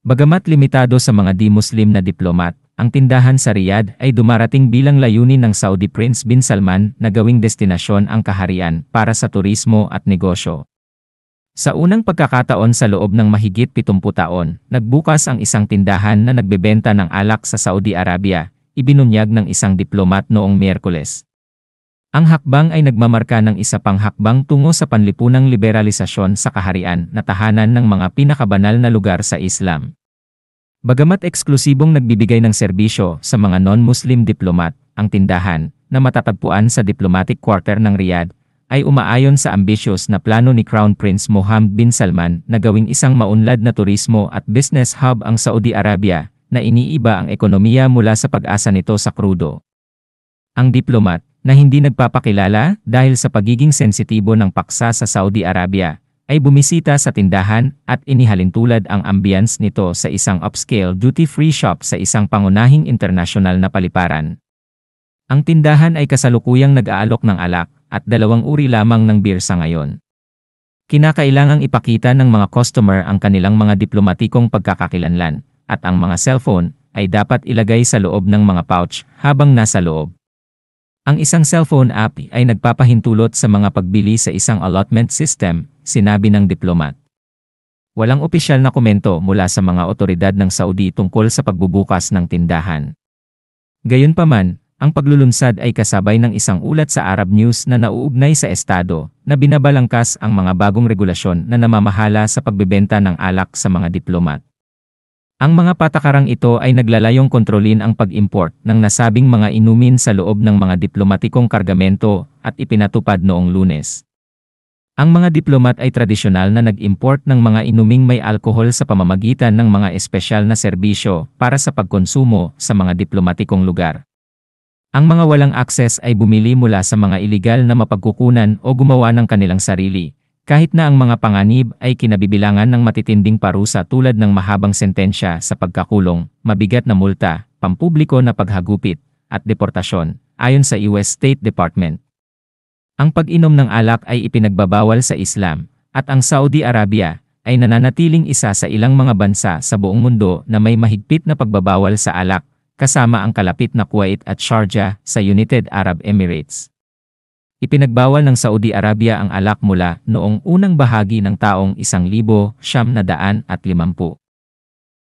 Bagamat limitado sa mga di-Muslim na diplomat, ang tindahan sa Riyadh ay dumarating bilang layunin ng Saudi Prince bin Salman na gawing destinasyon ang kaharian para sa turismo at negosyo. Sa unang pagkakataon sa loob ng mahigit 70 taon, nagbukas ang isang tindahan na nagbebenta ng alak sa Saudi Arabia, ibinunyag ng isang diplomat noong Miyerkules. Ang hakbang ay nagmamarka ng isa pang hakbang tungo sa panlipunang liberalisasyon sa kaharian na tahanan ng mga pinakabanal na lugar sa Islam. Bagamat eksklusibong nagbibigay ng serbisyo sa mga non-Muslim diplomat, ang tindahan, na matatagpuan sa diplomatic quarter ng Riyadh, ay umaayon sa ambitious na plano ni Crown Prince Mohammed bin Salman na gawing isang maunlad na turismo at business hub ang Saudi Arabia, na iniiba ang ekonomiya mula sa pag-asa nito sa krudo. Ang diplomat, na hindi nagpapakilala dahil sa pagiging sensitibo ng paksa sa Saudi Arabia, ay bumisita sa tindahan at inihalintulad ang ambience nito sa isang upscale duty-free shop sa isang pangunahing internasyonal na paliparan. Ang tindahan ay kasalukuyang nag-aalok ng alak at 2 uri lamang ng beer sa ngayon. Kinakailangang ipakita ng mga customer ang kanilang mga diplomatikong pagkakakilanlan at ang mga cellphone ay dapat ilagay sa loob ng mga pouch habang nasa loob. Ang isang cellphone app ay nagpapahintulot sa mga pagbili sa isang allotment system, sinabi ng diplomat. Walang opisyal na komento mula sa mga otoridad ng Saudi tungkol sa pagbubukas ng tindahan. Gayunpaman, ang paglulunsad ay kasabay ng isang ulat sa Arab News na nauugnay sa estado na binabalangkas ang mga bagong regulasyon na namamahala sa pagbebenta ng alak sa mga diplomat. Ang mga patakarang ito ay naglalayong kontrolin ang pag-import ng nasabing mga inumin sa loob ng mga diplomatikong kargamento at ipinatupad noong Lunes. Ang mga diplomat ay tradisyonal na nag-import ng mga inuming may alkohol sa pamamagitan ng mga espesyal na serbisyo para sa pagkonsumo sa mga diplomatikong lugar. Ang mga walang akses ay bumili mula sa mga iligal na mapagkukunan o gumawa ng kanilang sarili, kahit na ang mga panganib ay kinabibilangan ng matitinding parusa tulad ng mahabang sentensya sa pagkakulong, mabigat na multa, pampubliko na paghagupit, at deportasyon, ayon sa US State Department. Ang pag-inom ng alak ay ipinagbabawal sa Islam, at ang Saudi Arabia ay nananatiling isa sa ilang mga bansa sa buong mundo na may mahigpit na pagbabawal sa alak, kasama ang kalapit na Kuwait at Sharjah sa United Arab Emirates. Ipinagbawal ng Saudi Arabia ang alak mula noong unang bahagi ng taong 1950.